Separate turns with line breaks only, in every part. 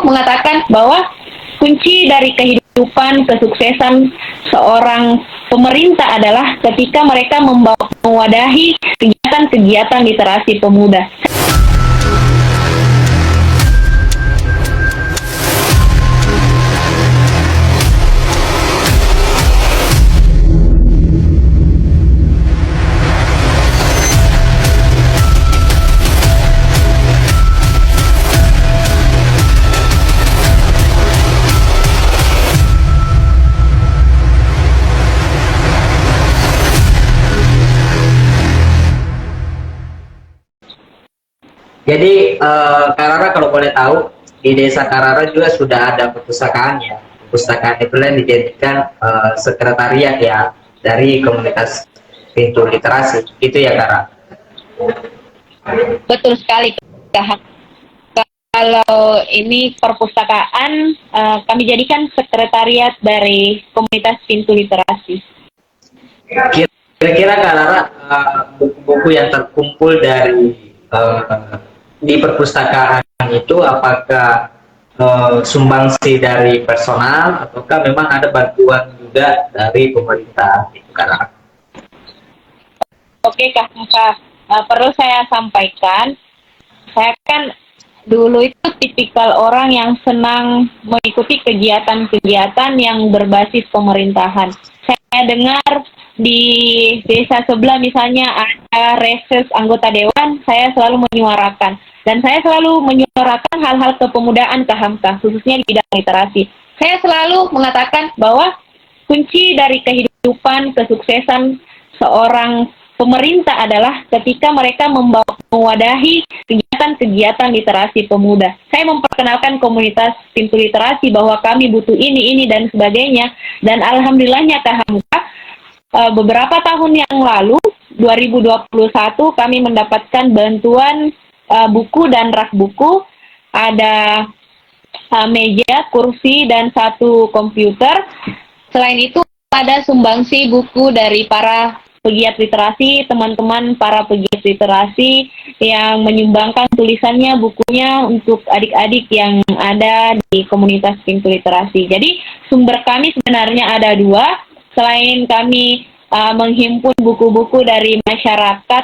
mengatakan bahwa kunci dari kehidupan kesuksesan seorang pemerintah adalah ketika mereka mewadahi kegiatan-kegiatan literasi pemuda.
Jadi Karara kalau boleh tahu di desa Karara juga sudah ada perpustakaan ya. Perpustakaan itu yang dijadikan sekretariat ya dari komunitas pintu literasi. Itu ya Karara.
Betul sekali, Kak. Kalau ini perpustakaan, kami jadikan sekretariat dari komunitas pintu literasi.
Kira-kira Karara buku-buku yang terkumpul dari di perpustakaan itu apakah sumbangsi dari personal ataukah memang ada bantuan juga dari pemerintah gitu Karara?
Oke Kak, perlu saya sampaikan, saya kan dulu itu tipikal orang yang senang mengikuti kegiatan-kegiatan yang berbasis pemerintahan. Saya dengar di desa sebelah misalnya ada reses anggota dewan, saya selalu menyuarakan. Dan saya selalu menyuarakan hal-hal kepemudaan Kak Hamka, khususnya di bidang literasi. Saya selalu mengatakan bahwa kunci dari kehidupan kesuksesan seorang pemerintah adalah ketika mereka mewadahi kegiatan-kegiatan literasi pemuda. Saya memperkenalkan komunitas pintu literasi bahwa kami butuh ini, dan sebagainya. Dan alhamdulillahnya Kak Hamka, beberapa tahun yang lalu, 2021, kami mendapatkan bantuan buku dan rak buku, ada meja, kursi, dan 1 komputer. Selain itu ada sumbangsi buku dari para pegiat literasi, teman-teman para pegiat literasi yang menyumbangkan tulisannya, bukunya untuk adik-adik yang ada di komunitas pintu literasi. Jadi sumber kami sebenarnya ada 2, selain kami menghimpun buku-buku dari masyarakat,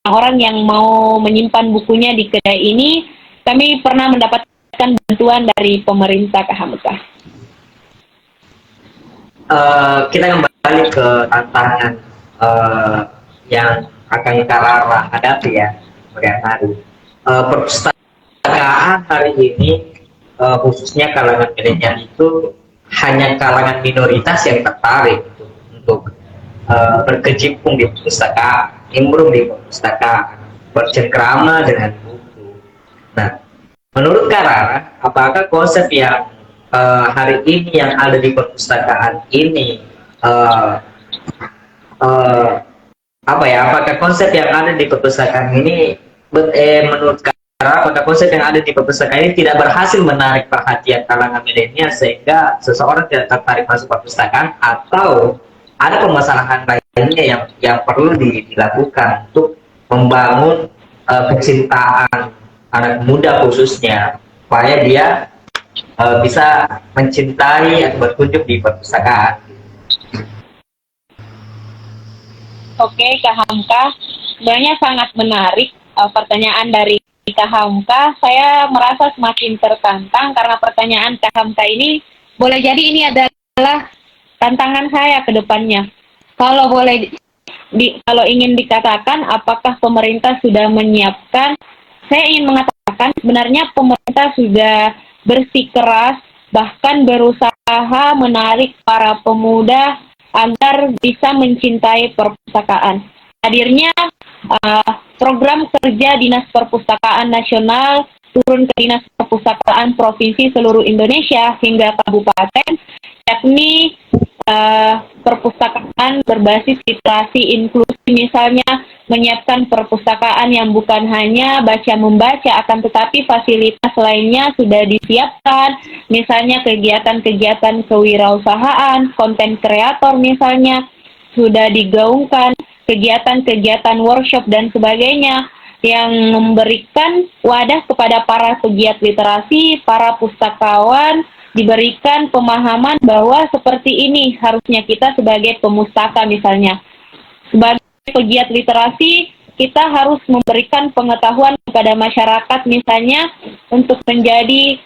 orang-orang yang mau menyimpan bukunya di kedai ini, kami pernah mendapatkan bantuan dari pemerintah Kak Hamka.
Kita kembali ke tantangan yang akan Karara hadapi ya kemudian hari. Perpustakaan hari ini khususnya kalangan milenial itu hanya kalangan minoritas yang tertarik untuk berkecimpung di perpustakaan, nimbrung di perpustakaan, bercengkrama dengan buku. Nah, menurut Karara, apakah konsep yang hari ini yang ada di perpustakaan ini apakah konsep yang ada di perpustakaan ini menurut Karara, apakah konsep yang ada di perpustakaan ini tidak berhasil menarik perhatian kalangan milenial sehingga seseorang tidak tertarik masuk perpustakaan, atau ada permasalahan lainnya yang perlu dilakukan untuk membangun kecintaan anak muda khususnya supaya dia bisa mencintai atau berkunjung di perpustakaan.
Oke Kak Hamka, sebenarnya sangat menarik pertanyaan dari Kak Hamka. Saya merasa semakin tertantang karena pertanyaan Kak Hamka ini boleh jadi ini adalah tantangan saya ke depannya. Kalau kalau ingin dikatakan apakah pemerintah sudah menyiapkan, saya ingin mengatakan sebenarnya pemerintah sudah bersikeras, bahkan berusaha menarik para pemuda agar bisa mencintai perpustakaan. Hadirnya program kerja Dinas Perpustakaan Nasional turun ke Dinas Perpustakaan Provinsi seluruh Indonesia hingga kabupaten, yakni perpustakaan berbasis literasi inklusi, misalnya menyiapkan perpustakaan yang bukan hanya baca-membaca, akan tetapi fasilitas lainnya sudah disiapkan, misalnya kegiatan-kegiatan kewirausahaan, konten kreator misalnya, sudah digaungkan, kegiatan-kegiatan workshop dan sebagainya, yang memberikan wadah kepada para pegiat literasi, para pustakawan, diberikan pemahaman bahwa seperti ini harusnya kita sebagai pemustaka misalnya. Sebagai pegiat literasi, kita harus memberikan pengetahuan kepada masyarakat misalnya untuk menjadi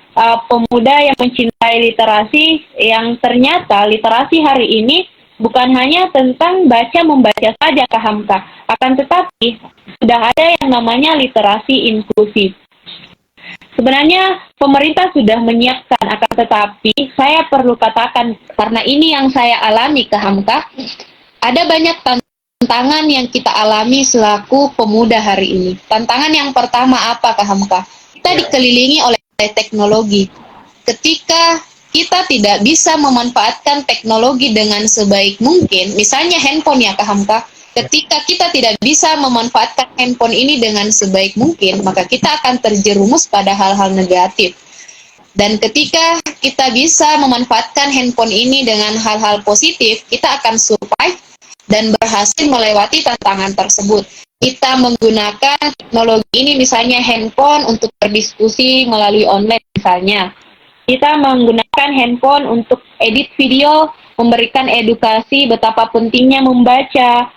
pemuda yang mencintai literasi, yang ternyata literasi hari ini bukan hanya tentang baca-membaca saja, Kak Hamka, akan tetapi sudah ada yang namanya literasi inklusif. Sebenarnya pemerintah sudah menyiapkan, akan tetapi saya perlu katakan, karena ini yang saya alami, Kak Hamka, ada banyak tantangan yang kita alami selaku pemuda hari ini. Tantangan yang pertama apa, Kak Hamka? Kita dikelilingi oleh teknologi. Ketika kita tidak bisa memanfaatkan teknologi dengan sebaik mungkin, misalnya handphone ya Kak Hamka, ketika kita tidak bisa memanfaatkan handphone ini dengan sebaik mungkin, maka kita akan terjerumus pada hal-hal negatif. Dan ketika kita bisa memanfaatkan handphone ini dengan hal-hal positif, kita akan survive dan berhasil melewati tantangan tersebut. Kita menggunakan teknologi ini misalnya handphone untuk berdiskusi melalui online misalnya. Kita menggunakan handphone untuk edit video, memberikan edukasi betapa pentingnya membaca,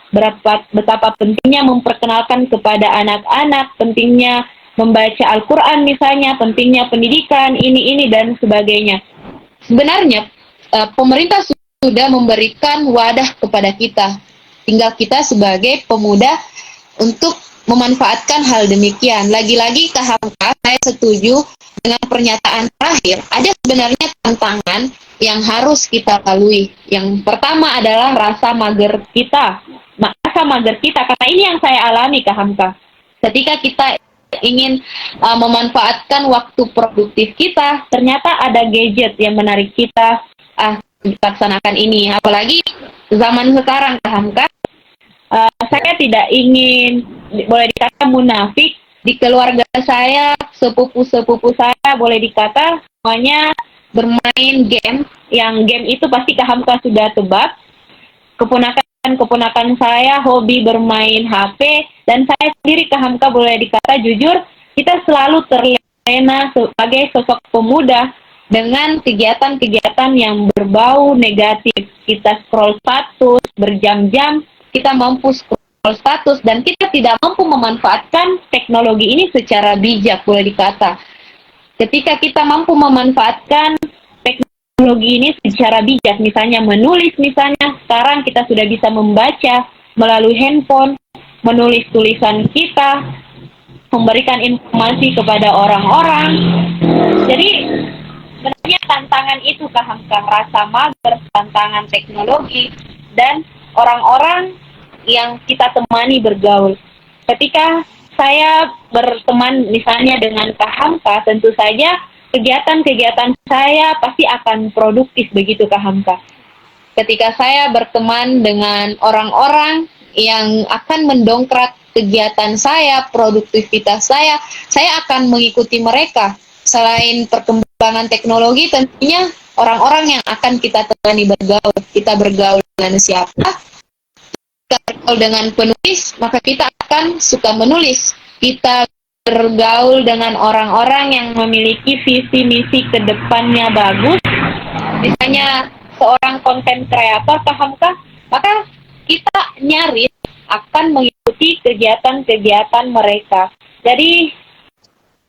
betapa pentingnya memperkenalkan kepada anak-anak, pentingnya membaca Al-Quran misalnya, pentingnya pendidikan, ini dan sebagainya. Sebenarnya pemerintah sudah memberikan wadah kepada kita. Tinggal kita sebagai pemuda untuk memanfaatkan hal demikian. Lagi-lagi Kak Hamka, saya setuju dengan pernyataan terakhir. Ada sebenarnya tantangan yang harus kita lalui. Yang pertama adalah rasa mager kita. Rasa mager kita, karena ini yang saya alami Kak Hamka. Ketika kita ingin memanfaatkan waktu produktif kita, ternyata ada gadget yang menarik kita laksanakan ini. Apalagi zaman sekarang Kak Hamka, saya tidak ingin, boleh dikata munafik, di keluarga saya, sepupu-sepupu saya, boleh dikata semuanya bermain game, yang game itu pasti Kak Hamka sudah tebak. Keponakan saya hobi bermain HP, dan saya sendiri Kak Hamka boleh dikata jujur, kita selalu terlena sebagai sosok pemuda dengan kegiatan-kegiatan yang berbau negatif. Kita scroll status berjam-jam, kita mampu scroll status, dan kita tidak mampu memanfaatkan teknologi ini secara bijak, boleh dikata. Ketika kita mampu memanfaatkan teknologi ini secara bijak, misalnya menulis, misalnya sekarang kita sudah bisa membaca melalui handphone, menulis tulisan kita, memberikan informasi kepada orang-orang. Jadi sebenarnya tantangan itu Kak Hamka, rasa mager, tantangan teknologi, dan orang-orang yang kita temani bergaul. Ketika saya berteman misalnya dengan Kak Hamka, tentu saja kegiatan-kegiatan saya pasti akan produktif, begitu Kak Hamka. Ketika saya berteman dengan orang-orang yang akan mendongkrak kegiatan saya, produktivitas saya akan mengikuti mereka. Selain perkembangan teknologi, tentunya orang-orang yang akan kita temani bergaul. Kita bergaul dengan siapa? Kita bergaul dengan penulis, maka kita akan suka menulis. Kita bergaul dengan orang-orang yang memiliki visi misi ke depannya bagus, misalnya seorang konten kreator Kak Hamka, maka kita nyaris akan mengikuti kegiatan-kegiatan mereka. Jadi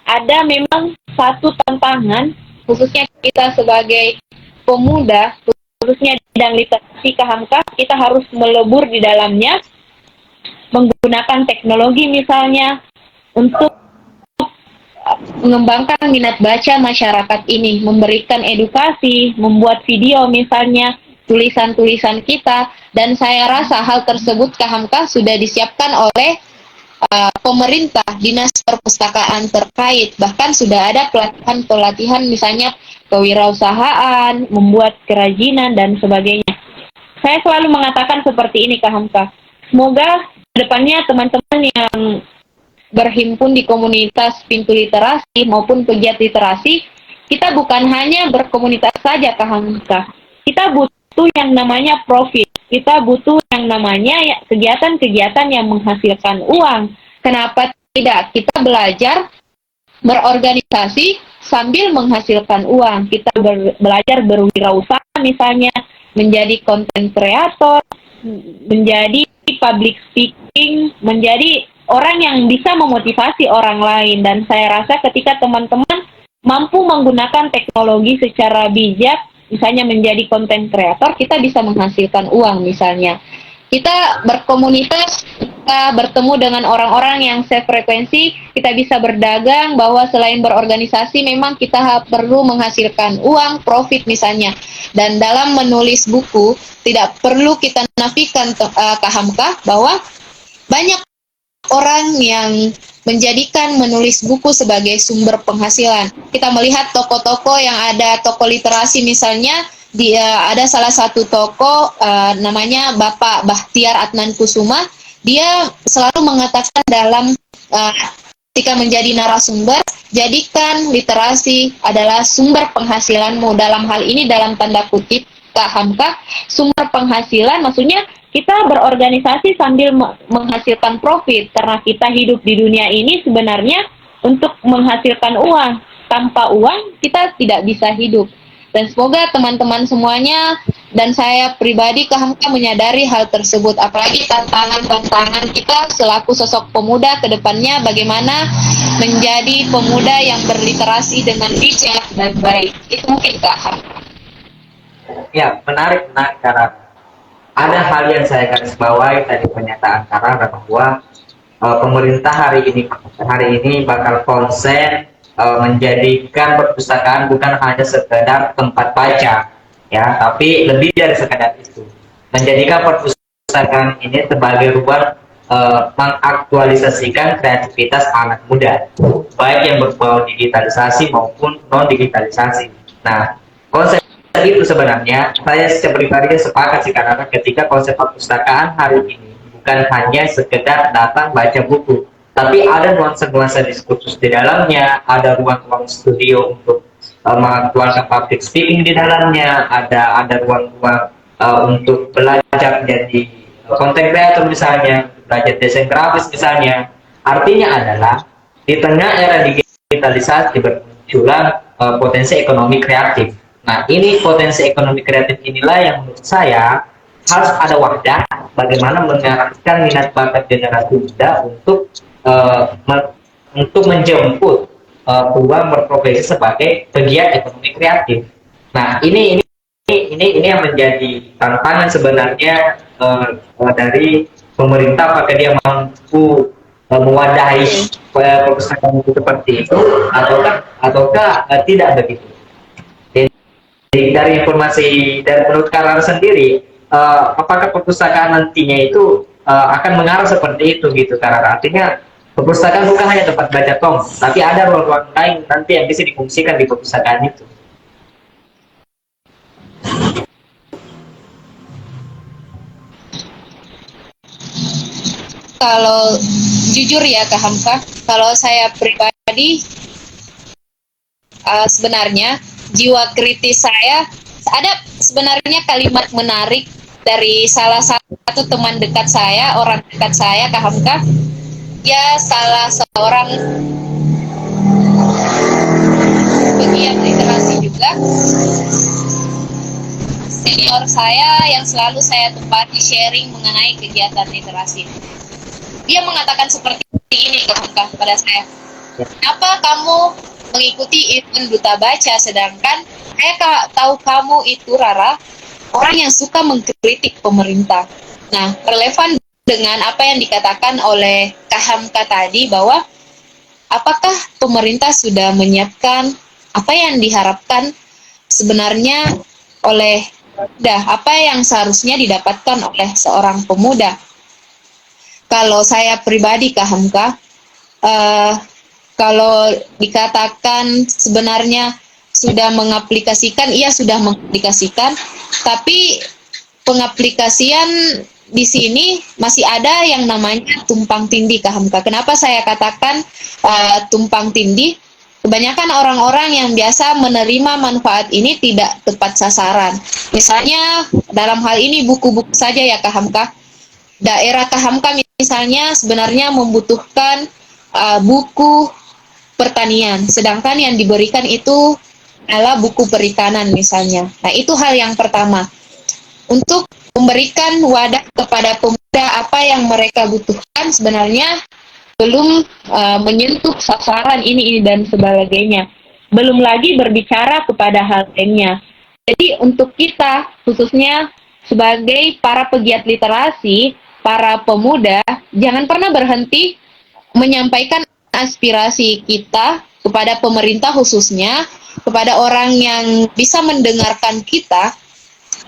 ada memang satu tantangan, khususnya kita sebagai pemuda, khususnya di bidang literasi Kak Hamka, kita harus melebur di dalamnya, menggunakan teknologi misalnya untuk mengembangkan minat baca masyarakat ini, memberikan edukasi, membuat video misalnya, tulisan-tulisan kita, dan saya rasa hal tersebut Kak Hamka sudah disiapkan oleh pemerintah, dinas perpustakaan terkait, bahkan sudah ada pelatihan-pelatihan misalnya kewirausahaan, membuat kerajinan, dan sebagainya. Saya selalu mengatakan seperti ini Kak Hamka, semoga kedepannya teman-teman yang berhimpun di komunitas Pintu Literasi maupun pegiat literasi, kita bukan hanya berkomunitas saja Kak Hamka. Kita butuh yang namanya profit. Kita butuh yang namanya kegiatan-kegiatan yang menghasilkan uang. Kenapa Tidak, kita belajar berorganisasi sambil menghasilkan uang. Kita belajar berwirausaha misalnya, menjadi content creator, menjadi public speaking, menjadi orang yang bisa memotivasi orang lain. Dan saya rasa ketika teman-teman mampu menggunakan teknologi secara bijak, misalnya menjadi content creator, kita bisa menghasilkan uang misalnya. Kita berkomunitas, kita bertemu dengan orang-orang yang sefrekuensi, kita bisa berdagang, bahwa selain berorganisasi memang kita perlu menghasilkan uang, profit misalnya. Dan dalam menulis buku, tidak perlu kita nafikan Kak Hamka bahwa banyak orang yang menjadikan menulis buku sebagai sumber penghasilan. Kita melihat toko-toko yang ada, toko literasi misalnya, ada salah satu toko namanya Bapak Bahtiar Adnan Kusuma. Dia selalu mengatakan dalam ketika menjadi narasumber, jadikan literasi adalah sumber penghasilanmu. Dalam hal ini dalam tanda kutip Kak Hamka, sumber penghasilan maksudnya kita berorganisasi sambil menghasilkan profit, karena kita hidup di dunia ini sebenarnya untuk menghasilkan uang. Tanpa uang kita tidak bisa hidup. Dan semoga teman-teman semuanya dan saya pribadi Kak Hamka menyadari hal tersebut. Apalagi tantangan kita selaku sosok pemuda ke depannya, bagaimana menjadi pemuda yang berliterasi dengan bijak dan baik. Itu mungkin Kak Hamka.
Ya, menarik karena ada hal yang saya garis bawahi tadi pernyataan Karara bahwa pemerintah hari ini bakal konsen menjadikan perpustakaan bukan hanya sekedar tempat baca, ya, tapi lebih dari sekedar itu, menjadikan perpustakaan ini sebagai ruang mengaktualisasikan kreativitas anak muda, baik yang berbau digitalisasi maupun non digitalisasi. Nah, konsep itu sebenarnya saya secara pribadi sepakat sih, karena ketika konsep perpustakaan hari ini bukan hanya sekedar datang baca buku, tapi ada nuansa-nuansa diskursus di dalamnya, ada ruang-ruang studio untuk mengaktualkan public speaking di dalamnya, ada ruang-ruang untuk belajar menjadi content creator misalnya, belajar desain grafis misalnya. Artinya adalah di tengah era digitalisasi bermunculan potensi ekonomi kreatif. Nah, ini potensi ekonomi kreatif inilah yang menurut saya harus ada wadah bagaimana mengarahkan minat bakat generasi muda untuk menjemput peluang berprofesi sebagai pegiat ekonomi kreatif. Nah, ini yang menjadi tantangan sebenarnya dari pemerintah, apakah dia mampu mewadahi perpustakaan seperti itu ataukah tidak begitu. Jadi, dari informasi dan menurut Karara sendiri, apakah perpustakaan nantinya itu akan mengarah seperti itu gitu, Karara? Artinya perpustakaan bukan hanya tempat baca tom, tapi ada ruang-ruang lain nanti yang bisa difungsikan di perpustakaan itu.
Kalau jujur ya Kak Hamka, kalau saya pribadi sebenarnya jiwa kritis saya, ada sebenarnya kalimat menarik dari salah satu teman dekat saya, orang dekat saya Kak Hamka. Dia salah seorang pegiat literasi juga, senior saya yang selalu saya tempati sharing mengenai kegiatan literasi. Dia mengatakan seperti ini Kak Hamka pada saya, kenapa kamu mengikuti event Duta Baca, sedangkan saya tahu kamu itu Rara orang yang suka mengkritik pemerintah. Nah, relevan dengan apa yang dikatakan oleh Kak Hamka tadi, bahwa apakah pemerintah sudah menyiapkan apa yang diharapkan sebenarnya oleh apa yang seharusnya didapatkan oleh seorang pemuda. Kalau saya pribadi Kak Hamka, kalau dikatakan sebenarnya sudah mengaplikasikan, iya sudah mengaplikasikan, tapi pengaplikasian di sini masih ada yang namanya tumpang tindih Kak Hamka. Kenapa saya katakan tumpang tindih? Kebanyakan orang-orang yang biasa menerima manfaat ini tidak tepat sasaran. Misalnya dalam hal ini buku-buku saja ya Kak Hamka. Daerah Kak Hamka misalnya sebenarnya membutuhkan buku pertanian, sedangkan yang diberikan itu adalah buku perikanan misalnya. Nah, itu hal yang pertama. Untuk memberikan wadah kepada pemuda apa yang mereka butuhkan sebenarnya belum menyentuh sasaran ini dan sebagainya. Belum lagi berbicara kepada hal lainnya. Jadi untuk kita, khususnya sebagai para pegiat literasi, para pemuda, jangan pernah berhenti menyampaikan aspirasi kita kepada pemerintah khususnya, kepada orang yang bisa mendengarkan kita.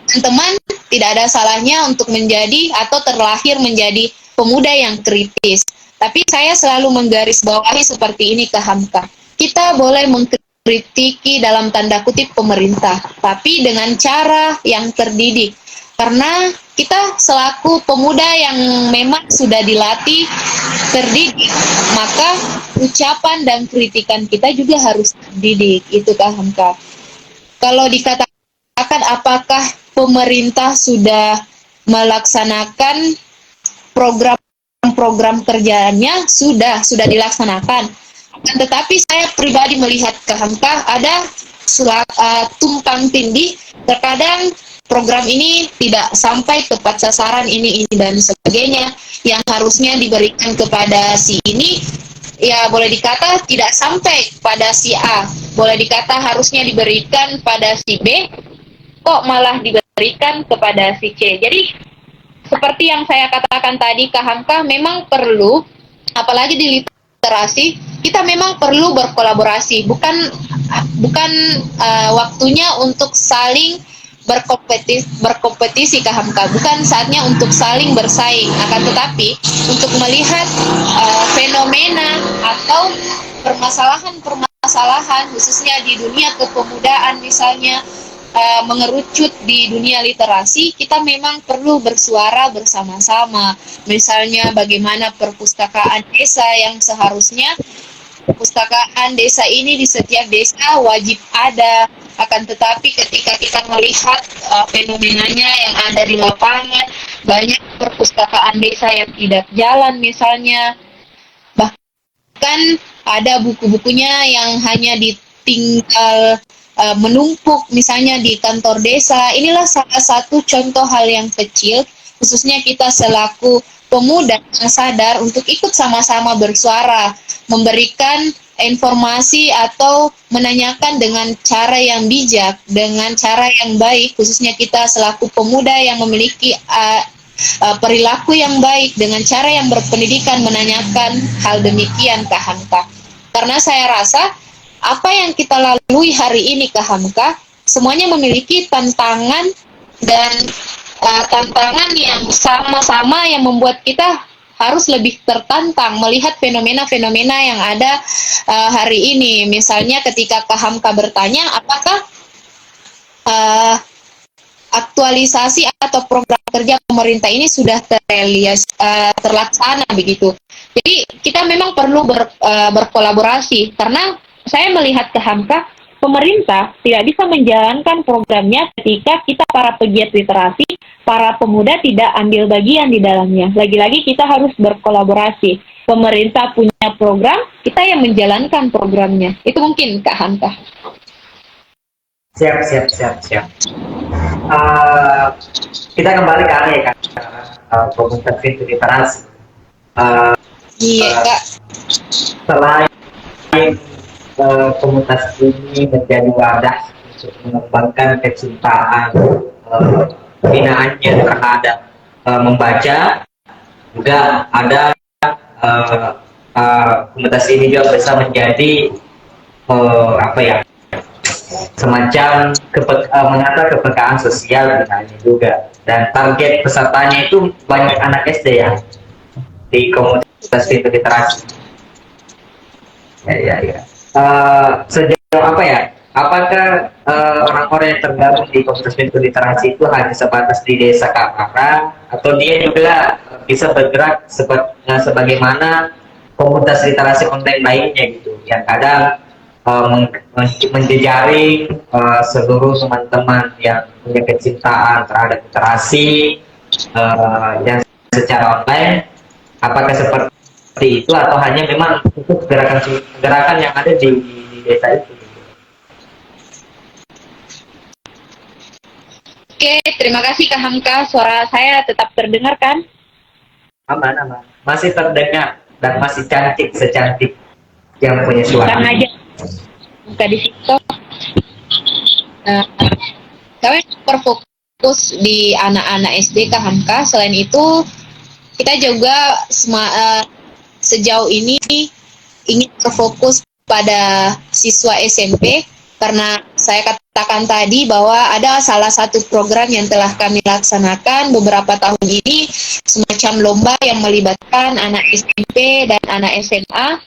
Teman-teman, tidak ada salahnya untuk menjadi atau terlahir menjadi pemuda yang kritis. Tapi saya selalu menggarisbawahi seperti ini ke Hamka. Kita boleh mengkritiki dalam tanda kutip pemerintah, tapi dengan cara yang terdidik. Karena kita selaku pemuda yang memang sudah dilatih, terdidik, maka ucapan dan kritikan kita juga harus terdidik. Itu Kak Hamka. Kalau dikatakan apakah pemerintah sudah melaksanakan program kerjanya, sudah dilaksanakan. Tetapi saya pribadi melihat ke Hamka ada tumpang tindih, terkadang program ini tidak sampai tepat sasaran ini dan sebagainya, yang harusnya diberikan kepada si ini, ya boleh dikata tidak sampai pada si A, boleh dikata harusnya diberikan pada si B, kok malah diberikan kepada si C. Jadi seperti yang saya katakan tadi Kak Hamka, memang perlu, apalagi di literasi, kita memang perlu berkolaborasi, bukan waktunya untuk saling berkompetisi Kak Hamka, bukan saatnya untuk saling bersaing, akan tetapi untuk melihat fenomena atau permasalahan khususnya di dunia kepemudaan misalnya, mengerucut di dunia literasi, kita memang perlu bersuara bersama-sama. Misalnya bagaimana perpustakaan desa yang seharusnya perpustakaan desa ini di setiap desa wajib ada, akan tetapi ketika kita melihat fenomenanya yang ada di lapangan, banyak perpustakaan desa yang tidak jalan misalnya, bahkan ada buku-bukunya yang hanya ditinggal menumpuk misalnya di kantor desa. Inilah salah satu contoh hal yang kecil, khususnya kita selaku pemuda yang sadar untuk ikut sama-sama bersuara, memberikan informasi atau menanyakan dengan cara yang bijak, dengan cara yang baik, khususnya kita selaku pemuda yang memiliki perilaku yang baik, dengan cara yang berpendidikan menanyakan hal demikian Kak Hamka. Karena saya rasa apa yang kita lalui hari ini Kak Hamka, semuanya memiliki tantangan dan tantangan yang sama-sama yang membuat kita harus lebih tertantang melihat fenomena-fenomena yang ada hari ini. Misalnya ketika Kak Hamka bertanya apakah aktualisasi atau program kerja pemerintah ini sudah terlaksana begitu. Jadi kita memang perlu berkolaborasi, karena saya melihat ke Hamka, pemerintah tidak bisa menjalankan programnya ketika kita para pegiat literasi, para pemuda tidak ambil bagian di dalamnya. Lagi-lagi kita harus berkolaborasi. Pemerintah punya program, kita yang menjalankan programnya. Itu mungkin Kak Hamka.
Siap. Kita kembali ke Ane kan, komunitas literasi.
Iya Kak.
Selain komunitas ini menjadi wadah untuk mengembangkan kecintaan binaannya terhadap membaca, juga ada komunitas ini juga bisa menjadi semacam mengatur kepekaan sosial misalnya juga, dan target pesertanya itu banyak anak SD ya di komunitas literasi. Ya. Sejauh apakah orang-orang yang tergabung di komunitas literasi itu hanya sebatas di desa Kamara, atau dia juga bisa bergerak sebagaimana komunitas literasi online lainnya gitu, yang kadang menjejaring seluruh teman-teman yang punya kecintaan terhadap literasi yang secara online? Apakah seperti itu atau hanya memang untuk gerakan yang ada di desa itu?
Oke, terima kasih Kak Hamka. Suara saya tetap terdengar kan?
Aman, aman. Masih terdengar dan masih cantik secantik yang punya suara.
Karena aja buka di situ. Nah, kami berfokus di anak-anak SD Kak Hamka. Selain itu, kita juga sejauh ini ingin berfokus pada siswa SMP karena saya katakan tadi bahwa ada salah satu program yang telah kami laksanakan beberapa tahun ini, semacam lomba yang melibatkan anak SMP dan anak SMA.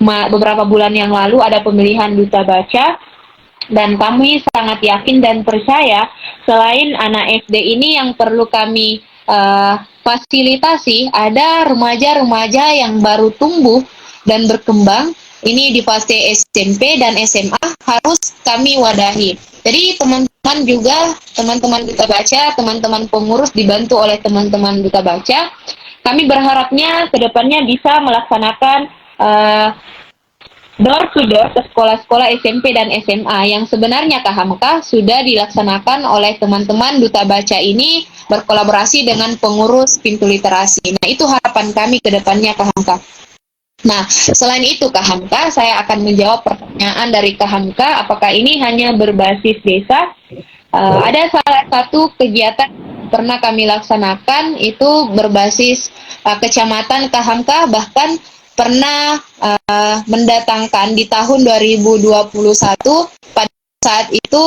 Beberapa bulan yang lalu ada pemilihan duta baca, dan kami sangat yakin dan percaya selain anak SD ini yang perlu kami fasilitasi, ada remaja-remaja yang baru tumbuh dan berkembang. Ini di fase SMP dan SMA harus kami wadahi. Jadi teman-teman juga, teman-teman duta baca, teman-teman pengurus dibantu oleh teman-teman duta baca. Kami berharapnya kedepannya bisa melaksanakan door to door ke sekolah-sekolah SMP dan SMA yang sebenarnya Kak Hamka sudah dilaksanakan oleh teman-teman duta baca ini berkolaborasi dengan pengurus pintu literasi. Nah, itu harapan kami ke depannya Kak Hamka. Nah, selain itu Kak Hamka, saya akan menjawab pertanyaan dari Kak Hamka, apakah ini hanya berbasis desa? Ada salah satu kegiatan pernah kami laksanakan itu berbasis kecamatan Kak Hamka, bahkan pernah mendatangkan di tahun 2021 pada saat itu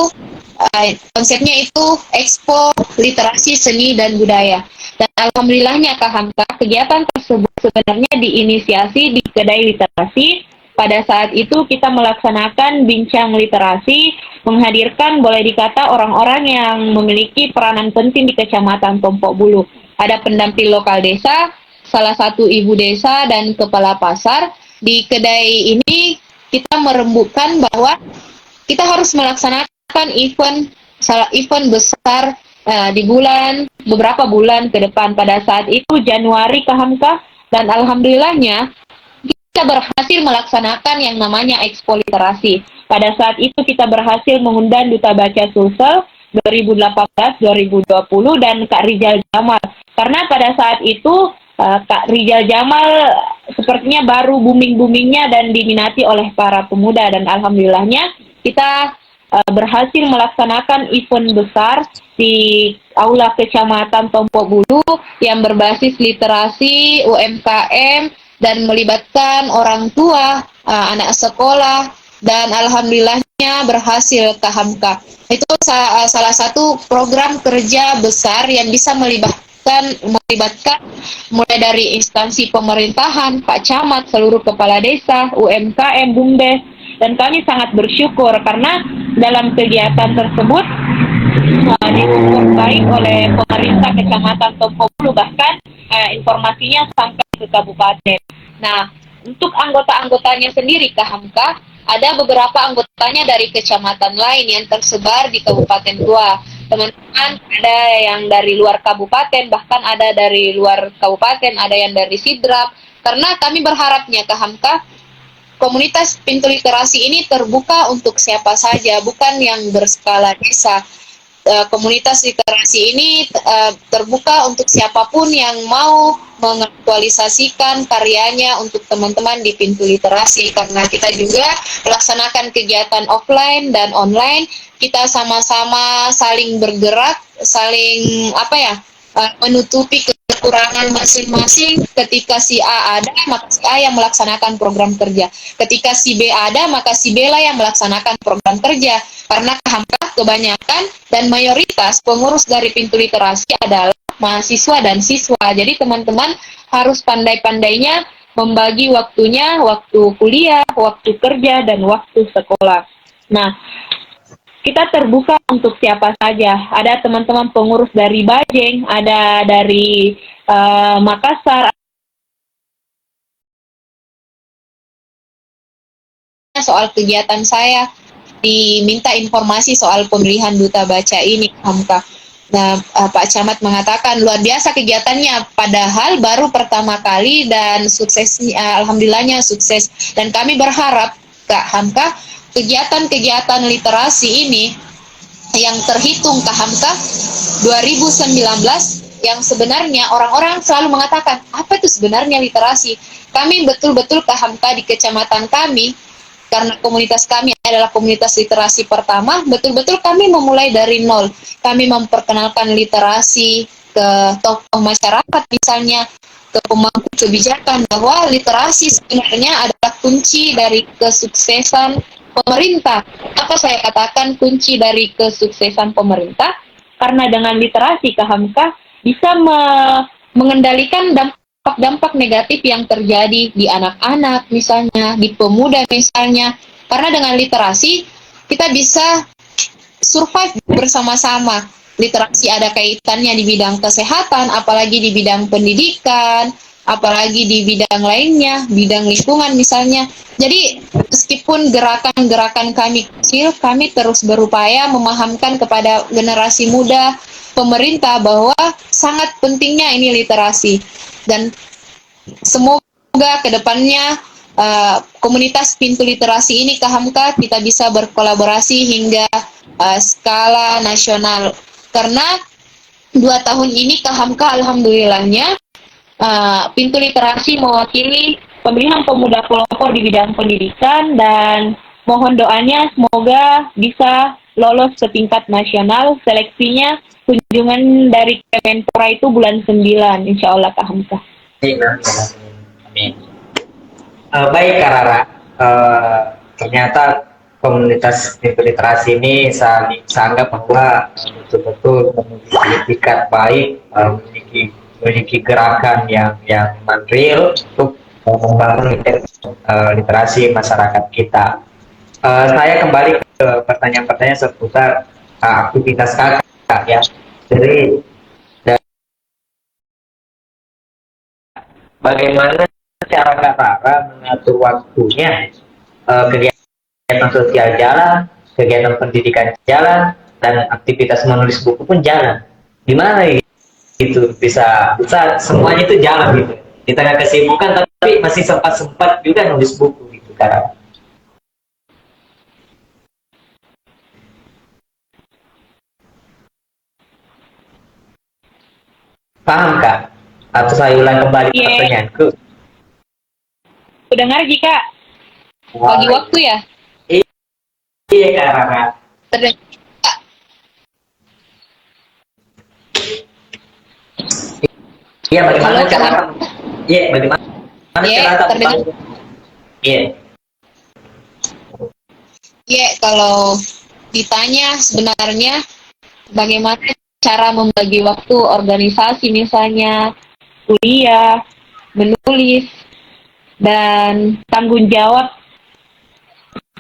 konsepnya itu Expo Literasi Seni dan Budaya. Dan alhamdulillahnya Kak Hamka, kegiatan tersebut sebenarnya diinisiasi di Kedai Literasi. Pada saat itu kita melaksanakan bincang literasi, menghadirkan boleh dikata orang-orang yang memiliki peranan penting di Kecamatan Tompok Bulu. Ada pendamping lokal desa, salah satu ibu desa dan kepala pasar. Di kedai ini kita merembukan bahwa kita harus melaksanakan event besar di beberapa bulan ke depan. Pada saat itu Januari Kak Hamka, dan alhamdulillahnya kita berhasil melaksanakan yang namanya Expo Literasi. Pada saat itu kita berhasil mengundang Duta Baca Sulsel 2018-2020 dan Kak Rizal Jamal. Karena pada saat itu Kak Rizal Jamal sepertinya baru booming-boomingnya dan diminati oleh para pemuda, dan alhamdulillahnya kita berhasil melaksanakan event besar di Aula Kecamatan Tompok Bulu yang berbasis literasi, UMKM, dan melibatkan orang tua, anak sekolah, dan alhamdulillahnya berhasil Kak Hamka. Itu salah satu program kerja besar yang bisa melibatkan mulai dari instansi pemerintahan, Pak Camat, seluruh kepala desa, UMKM, BUMDes, dan kami sangat bersyukur karena dalam kegiatan tersebut disupport baik oleh pemerintah Kecamatan Tompok Bulu, bahkan informasinya sampai ke kabupaten. Nah, untuk anggota-anggotanya sendiri Kak Hamka, ada beberapa anggotanya dari kecamatan lain yang tersebar di Kabupaten Goa. Teman-teman ada yang dari luar kabupaten, bahkan ada dari luar kabupaten, ada yang dari Sidrap. Karena kami berharapnya Kak Hamka, komunitas pintu literasi ini terbuka untuk siapa saja, bukan yang berskala desa. Komunitas literasi ini terbuka untuk siapapun yang mau mengaktualisasikan karyanya untuk teman-teman di pintu literasi, karena kita juga melaksanakan kegiatan offline dan online. Kita sama-sama saling bergerak, saling menutupi kekurangan masing-masing. Ketika si A ada, maka si A yang melaksanakan program kerja. Ketika si B ada, maka si B lah yang melaksanakan program kerja. Karena hampir kebanyakan dan mayoritas pengurus dari pintu literasi adalah mahasiswa dan siswa. Jadi teman-teman harus pandai-pandainya membagi waktunya, waktu kuliah, waktu kerja, dan waktu sekolah. Nah, kita terbuka untuk siapa saja. Ada teman-teman pengurus dari Bajeng, ada dari Makassar. Soal kegiatan saya, diminta informasi soal pemilihan duta baca ini, Hamka. Nah, Pak Camat mengatakan luar biasa kegiatannya, padahal baru pertama kali dan suksesnya, alhamdulillahnya sukses. Dan kami berharap, Kak Hamka, kegiatan-kegiatan literasi ini yang terhitung Kak Hamka 2019, yang sebenarnya orang-orang selalu mengatakan, apa itu sebenarnya literasi? Kami betul-betul Kak Hamka di kecamatan kami, karena komunitas kami adalah komunitas literasi pertama, betul-betul kami memulai dari nol. Kami memperkenalkan literasi ke tokoh masyarakat misalnya, ke pemangku kebijakan, bahwa literasi sebenarnya adalah kunci dari kesuksesan pemerintah. Apa saya katakan kunci dari kesuksesan pemerintah? Karena dengan literasi Kak Hamka bisa mengendalikan dampak-dampak negatif yang terjadi di anak-anak misalnya, di pemuda misalnya. Karena dengan literasi kita bisa survive bersama-sama. Literasi ada kaitannya di bidang kesehatan, apalagi di bidang pendidikan, apalagi di bidang lainnya, bidang lingkungan misalnya. Jadi meskipun gerakan-gerakan kami kecil, kami terus berupaya memahamkan kepada generasi muda, pemerintah, bahwa sangat pentingnya ini literasi. Dan semoga kedepannya komunitas Pintu Literasi ini Kak Hamka kita bisa berkolaborasi hingga skala nasional. Karena 2 tahun ini Kak Hamka alhamdulillahnya Pintu Literasi mewakili pemilihan pemuda pelopor di bidang pendidikan, dan mohon doanya semoga bisa lolos ke tingkat nasional. Seleksinya kunjungan dari Kemenpora itu bulan 9, insya Allah Kak Hamka.
Amin. Baik Kak Rara, ternyata komunitas literasi ini saya anggap bahwa betul-betul memiliki etikat baik, memiliki gerakan yang material untuk membangun literasi masyarakat kita. Saya kembali ke pertanyaan-pertanyaan seputar aktivitas kakak ya. Jadi bagaimana cara Kak Rara mengatur waktunya, kegiatan sosial jalan, kegiatan pendidikan jalan, dan aktivitas menulis buku pun jalan. Gimana gitu bisa semuanya itu jalan gitu. Di tengah kesibukan tapi masih sempat juga nulis buku gitu Kak. Paham Kak? Atau saya ulang kembali pertanyaanku?
Dengar jika bagi waktu ya?
Iya Kak Rara. Iya, bagaimana cara? Iya, bagaimana cara? Iya.
Iya, kalau ditanya sebenarnya bagaimana cara membagi waktu organisasi misalnya, kuliah, menulis, dan tanggung jawab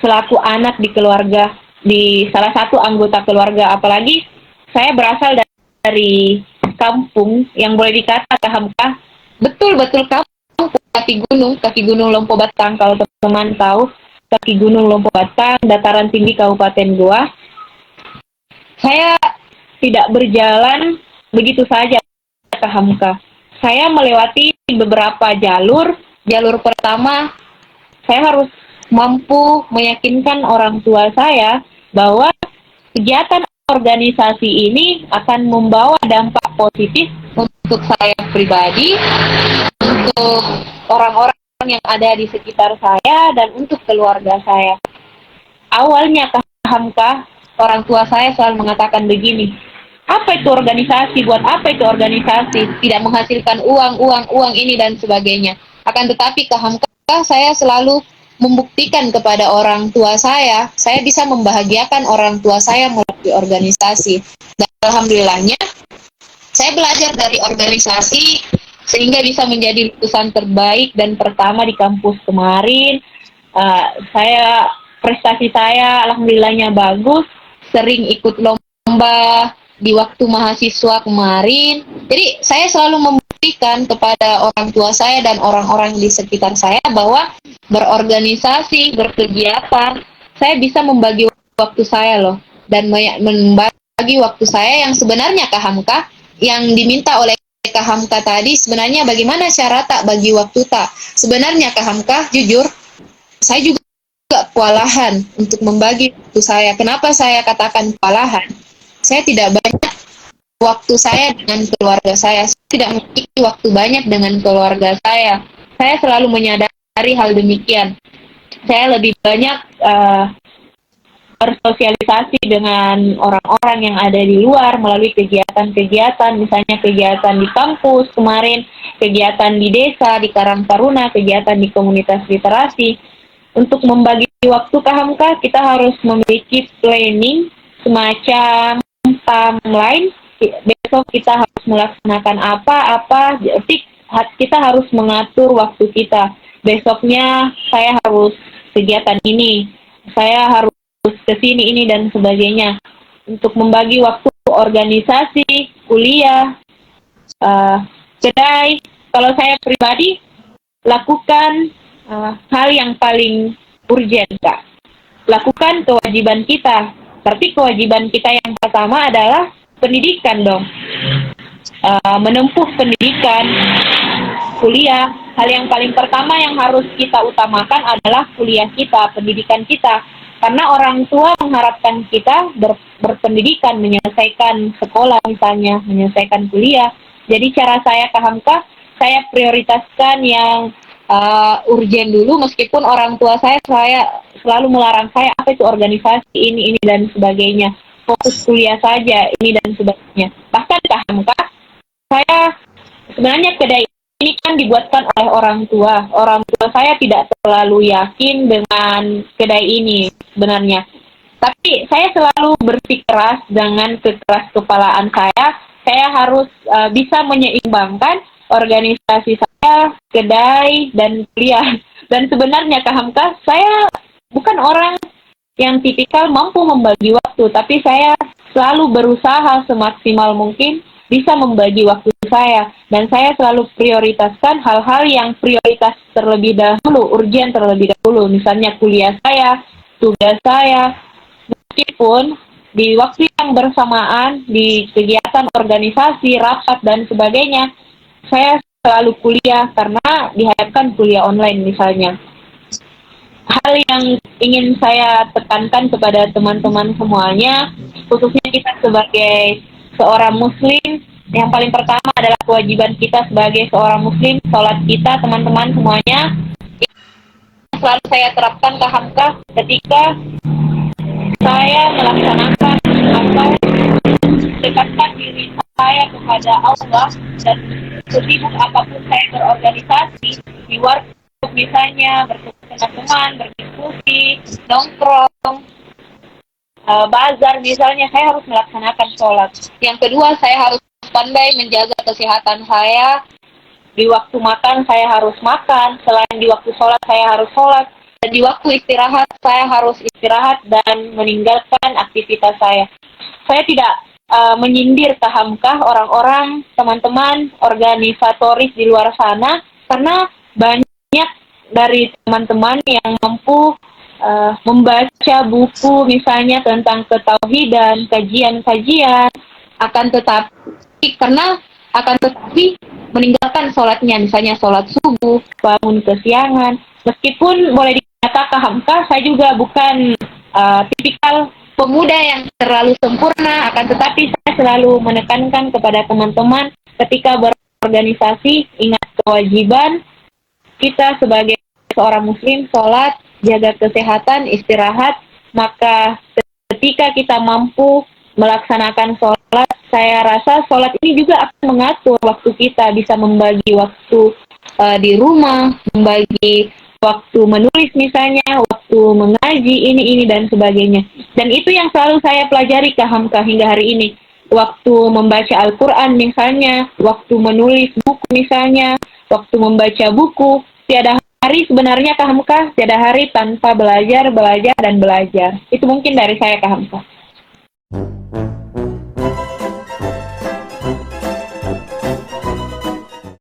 selaku anak di keluarga, di salah satu anggota keluarga, apalagi saya berasal dari kampung yang boleh dikata Kak Hamka betul-betul kampung, kaki gunung Lompo Batang. Kalau teman-teman tahu kaki gunung Lompo Batang, dataran tinggi Kabupaten Goa. Saya tidak berjalan begitu saja Kak Hamka. Saya melewati beberapa jalur. Jalur pertama, saya harus mampu meyakinkan orang tua saya bahwa kegiatan organisasi ini akan membawa dampak positif untuk saya pribadi, untuk orang-orang yang ada di sekitar saya, dan untuk keluarga saya. Awalnya Kak Hamka, orang tua saya selalu mengatakan begini, apa itu organisasi, buat apa itu organisasi, tidak menghasilkan uang ini dan sebagainya. Akan tetapi Kak Hamka, saya selalu membuktikan kepada orang tua saya bisa membahagiakan orang tua saya melalui organisasi. Dan alhamdulillahnya, saya belajar dari organisasi sehingga bisa menjadi lulusan terbaik dan pertama di kampus kemarin. Prestasi saya alhamdulillahnya bagus, sering ikut lomba di waktu mahasiswa kemarin. Jadi saya selalu membuktikan kepada orang tua saya dan orang-orang di sekitar saya bahwa berorganisasi, berkegiatan, saya bisa membagi waktu saya loh, dan membantu
membagi waktu saya yang sebenarnya Kak Hamka, yang diminta oleh Kak Hamka tadi sebenarnya bagaimana cara tak bagi waktu tak. Sebenarnya Kak Hamka, jujur, saya juga kewalahan untuk membagi waktu saya. Kenapa saya katakan kewalahan? Saya tidak banyak waktu saya dengan keluarga saya. Saya tidak memiliki waktu banyak dengan keluarga saya. Saya selalu menyadari hal demikian. Saya lebih banyak bersosialisasi dengan orang-orang yang ada di luar melalui kegiatan-kegiatan, misalnya kegiatan di kampus kemarin, kegiatan di desa, di Karang Taruna, kegiatan di komunitas literasi. Untuk membagi waktu Kak Hamka, kita harus memiliki planning semacam timeline. Besok kita harus melaksanakan apa-apa, kita harus mengatur waktu kita. Besoknya saya harus kegiatan ini, saya harus ke sini ini dan sebagainya. Untuk membagi waktu organisasi, kuliah, kedai. Kalau saya pribadi lakukan hal yang paling urgent, Kak. Lakukan kewajiban kita. Berarti kewajiban kita yang pertama adalah pendidikan dong. Menempuh pendidikan, kuliah. Hal yang paling pertama yang harus kita utamakan adalah kuliah kita, pendidikan kita. Karena orang tua mengharapkan kita berpendidikan, menyelesaikan sekolah misalnya, menyelesaikan kuliah. Jadi cara saya Kak Hamka, saya prioritaskan yang urgen dulu, meskipun orang tua saya selalu melarang saya apa itu organisasi ini dan sebagainya, fokus kuliah saja ini dan sebagainya. Bahkan Kak Hamka, saya sebenarnya kedai ini kan dibuatkan oleh orang tua. Orang tua saya tidak terlalu yakin dengan kedai ini sebenarnya. Tapi saya selalu bersikeras dengan kekeras kepalaan saya. Saya harus bisa menyeimbangkan organisasi saya, kedai, dan kuliah. Dan sebenarnya Kak Hamka, saya bukan orang yang tipikal mampu membagi waktu, tapi saya selalu berusaha semaksimal mungkin bisa membagi waktu saya. Dan saya selalu prioritaskan hal-hal yang prioritas terlebih dahulu, urgen terlebih dahulu. Misalnya kuliah saya, tugas saya, meskipun di waktu yang bersamaan, di kegiatan organisasi, rapat, dan sebagainya, saya selalu kuliah karena dihadapkan kuliah online misalnya. Hal yang ingin saya tekankan kepada teman-teman semuanya, khususnya kita sebagai seorang muslim, yang paling pertama adalah kewajiban kita sebagai seorang muslim, sholat kita teman-teman semuanya. Selalu saya terapkan Kak Hamka ketika saya melaksanakan atau mendekatkan diri saya kepada Allah, dan sesibuk apapun saya berorganisasi di warkop misalnya, bertemu teman-teman, berdiskusi, nongkrong, bazar misalnya, saya harus melaksanakan sholat. Yang kedua, saya harus pandai menjaga kesehatan saya. Di waktu makan saya harus makan, selain di waktu sholat saya harus sholat, dan di waktu istirahat saya harus istirahat dan meninggalkan aktivitas saya. Saya tidak menyindir Kak Hamka orang-orang, teman-teman organisatoris di luar sana, karena banyak dari teman-teman yang mampu membaca buku misalnya tentang ketauhidan, kajian-kajian, akan tetapi meninggalkan sholatnya, misalnya sholat subuh, bangun kesiangan. Meskipun boleh dikata Kak Hamka, saya juga bukan tipikal pemuda yang terlalu sempurna, akan tetapi saya selalu menekankan kepada teman-teman ketika berorganisasi, ingat kewajiban kita sebagai seorang muslim, sholat, jaga kesehatan, istirahat. Maka ketika kita mampu melaksanakan sholat, saya rasa sholat ini juga akan mengatur waktu kita, bisa membagi waktu di rumah, membagi waktu menulis misalnya, waktu mengaji, ini dan sebagainya. Dan itu yang selalu saya pelajari Kak Hamka hingga hari ini. Waktu membaca Al-Quran misalnya, waktu menulis buku misalnya, waktu membaca buku. Tiada hari sebenarnya Kak Hamka, tiada hari tanpa belajar, dan belajar. Itu mungkin dari saya Kak Hamka.